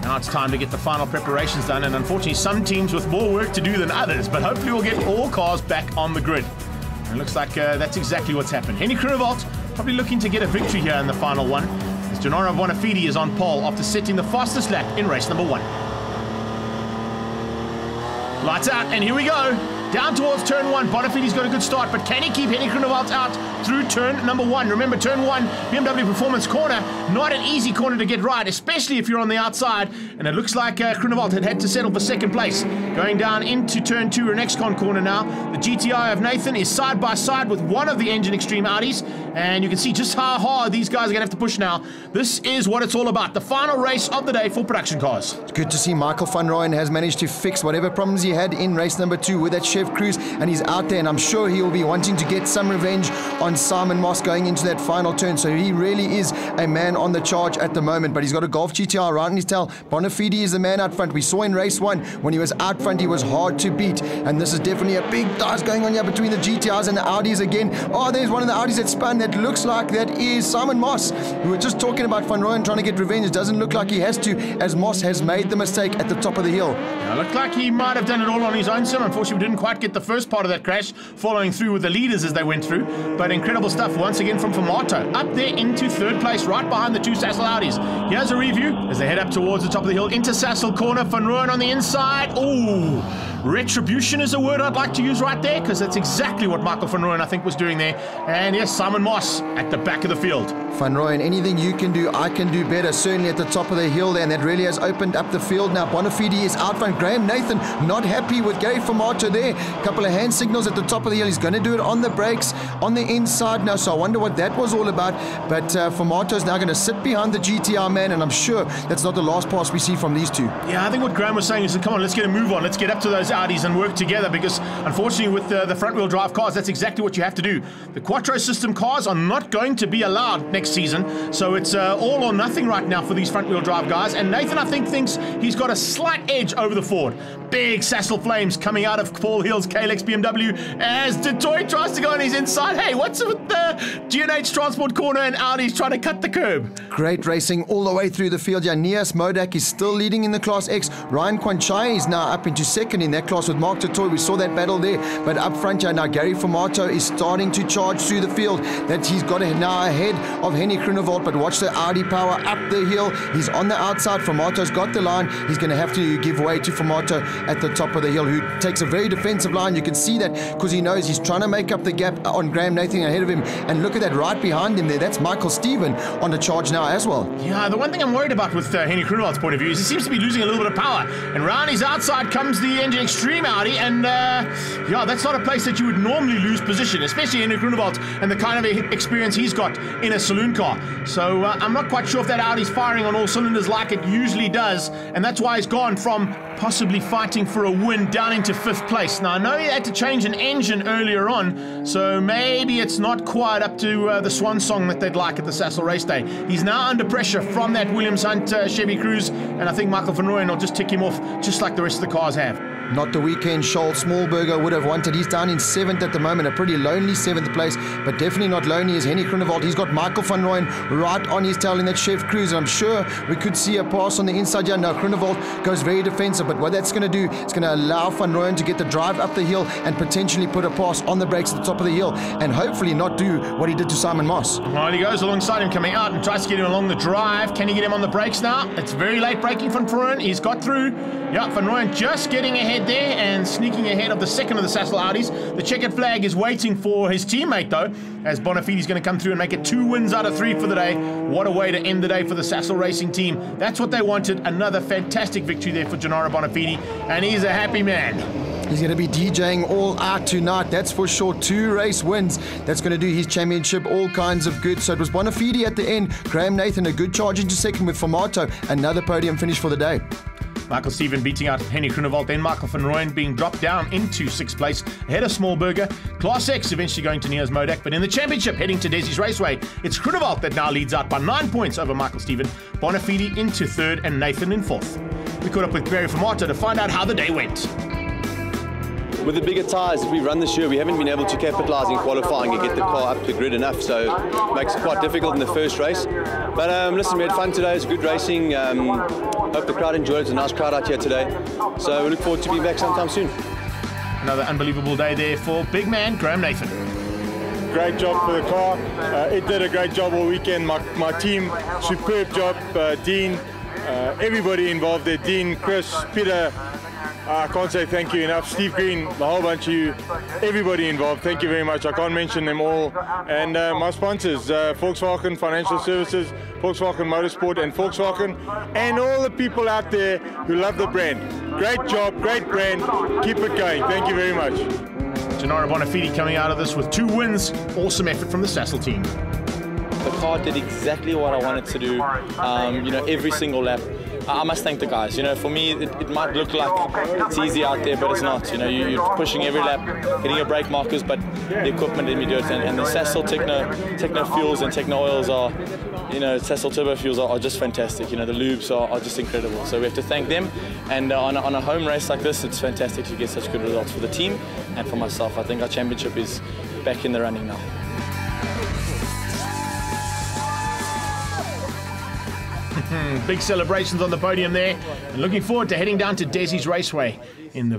Now it's time to get the final preparations done, and unfortunately some teams with more work to do than others, but hopefully we'll get all cars back on the grid. And it looks like that's exactly what's happened. Henny Groenewald probably looking to get a victory here in the final one, as Gennaro Bonafide is on pole after setting the fastest lap in race number 1. Lights out, and here we go. Down towards turn 1. Bonafide's got a good start, but can he keep Henny Groenewald out through turn number 1? Remember, turn 1, BMW Performance corner, not an easy corner to get right, especially if you're on the outside. And it looks like Groenewald had to settle for second place. Going down into turn 2, an X-Con corner now. The GTI of Nathan is side by side with one of the Engine Extreme Audis, and you can see just how hard these guys are going to have to push now. This is what it's all about, the final race of the day for production cars. It's good to see Michael van Rooyen has managed to fix whatever problems he had in race number 2 with that Chef Cruise, and he's out there, and I'm sure he will be wanting to get some revenge on Simon Moss going into that final turn. So he really is a man on the charge at the moment, but he's got a Golf GTR right in his tail. Bonafide is the man out front. We saw in race 1 when he was out front, he was hard to beat, and this is definitely a big dice going on here between the GTRs and the Audis again. Oh, there's one of the Audis that spun. That looks like that is Simon Moss. We were just talking about Van Rooyen trying to get revenge. It doesn't look like he has to, as Moss has made the mistake at the top of the hill. It looked like he might have done it all on his own, Sim. Unfortunately, we didn't quite get the first part of that crash, following through with the leaders as they went through. But incredible stuff once again from Famato, up there into third place, right behind the 2 Sasol Audis. Here's a review as they head up towards the top of the hill into Sasol corner. Van Rooyen on the inside. Ooh, retribution is a word I'd like to use right there, because that's exactly what Michael van Rooyen, I think, was doing there. And yes, Simon Moss at the back of the field. Van Rooyen, anything you can do, I can do better. Certainly at the top of the hill there, and that really has opened up the field now. Bonafide is out front. Graham Nathan not happy with Gary Famato there. A couple of hand signals at the top of the hill. He's going to do it on the brakes on the inside now, so I wonder what that was all about. But Famato is now going to sit behind the GTR man, and I'm sure that's not the last pass we see from these two. Yeah, I think what Graham was saying is, come on, let's get a move on. Let's get up to those Audis and work together, because unfortunately with the front-wheel drive cars, that's exactly what you have to do. The Quattro system cars are not going to be allowed next season, so it's all or nothing right now for these front-wheel drive guys. And Nathan, I think, thinks he's got a slight edge over the Ford. Big Sasol flames coming out of Paul Hill's KLX BMW as Detroit tries to go on his inside. Hey, what's it with the G&H Transport corner and Audi's trying to cut the curb? Great racing all the way through the field. Yeah, Nias Modak is still leading in the Class X. Ryan Kwanchai is now up into second in that class with Mark Totoy. We saw that battle there. But up front, yeah, now Gary Famato is starting to charge through the field. That he's got now ahead of Henny Groenewald, but watch the Audi power up the hill. He's on the outside. Famato's got the line. He's going to have to give way to Famato at the top of the hill, who takes a very defensive line. You can see that because he knows he's trying to make up the gap on Graham Nathan ahead of him. And look at that right behind him there. That's Michael Stephen on the charge now as well. Yeah, the one thing I'm worried about with Henny Groenewald's point of view is he seems to be losing a little bit of power. And round his outside comes the Engine Extreme Audi, and yeah, that's not a place that you would normally lose position, especially Henny Groenewald and the kind of experience he's got in a saloon car. So I'm not quite sure if that Audi's firing on all cylinders like it usually does, and that's why he's gone from possibly fighting for a win down into 5th place. Now, I know he had to change an engine earlier on, so maybe it's not quite up to the swan song that they'd like at the Sasol RaceDay. He's now under pressure from that Williams Hunt Chevy Cruise, and I think Michael van Rooyen will just tick him off just like the rest of the cars have. Not the weekend Scholl Smallberger would have wanted. He's down in 7th at the moment, a pretty lonely 7th place, but definitely not lonely as Henny Groenewald. He's got Michael van Rooyen right on his tail in that Chef Cruise, and I'm sure we could see a pass on the inside here. Now Groenewald goes very defensive, but what that's going to do, it's going to allow van Rooyen to get the drive up the hill and potentially put a pass on the brakes at the top of the hill, and hopefully not do what he did to Simon Moss. Well, he goes alongside him coming out and tries to get him along the drive. Can he get him on the brakes now? It's very late braking from Van Rooyen. He's got through. Yeah, Van Rooyen just getting ahead there and sneaking ahead of the second of the Sasol Audis. The checkered flag is waiting for his teammate, though, as Bonafide's going to come through and make it 2 wins out of 3 for the day. What a way to end the day for the Sasol Racing team. That's what they wanted. Another fantastic victory there for Gennaro Bonafide, and he's a happy man. He's going to be DJing all out tonight, that's for sure. 2 race wins. That's going to do his championship all kinds of good. So it was Bonafide at the end. Graham Nathan, a good charge into second with Famato. Another podium finish for the day. Michael Stephen beating out Henny Groenewald, then Michael van Rooyen being dropped down into 6th place, ahead of Smallberger. Class X eventually going to Nias Modak, but in the championship heading to Desi's Raceway, it's Groenewald that now leads out by 9 points over Michael Stephen, Bonafide into 3rd and Nathan in 4th. We caught up with Barry Famato to find out how the day went. with the bigger tyres that we've run this year, we haven't been able to capitalise in qualifying and get the car up the grid enough, so it makes it quite difficult in the first race. But listen, we had fun today. It was good racing. Hope the crowd enjoyed it. It's a nice crowd out here today, so we look forward to being back sometime soon. Another unbelievable day there for big man Graham Nathan. Great job for the car. It did a great job all weekend. My team, superb job. Dean, everybody involved there. Dean, Chris, Peter. I can't say thank you enough. Steve Green, the whole bunch of you, everybody involved. Thank you very much. I can't mention them all. And my sponsors, Volkswagen Financial Services, Volkswagen Motorsport, and Volkswagen, and all the people out there who love the brand. Great job, great brand. Keep it going. Thank you very much. Gennaro Bonafide coming out of this with 2 wins. Awesome effort from the Sasol team. The car did exactly what I wanted to do, you know, every single lap. I must thank the guys. You know, for me, it might look like it's easy out there, but it's not. You know, you're pushing every lap, hitting your brake markers, but the equipment let me do it. And the Sasol Techno fuels and Techno oils are, you know, Sasol turbo fuels are just fantastic. You know, the lubes are just incredible. So we have to thank them. And on a home race like this, it's fantastic to get such good results for the team and for myself. I think our championship is back in the running now. Big celebrations on the podium there, and looking forward to heading down to Desi's Raceway in the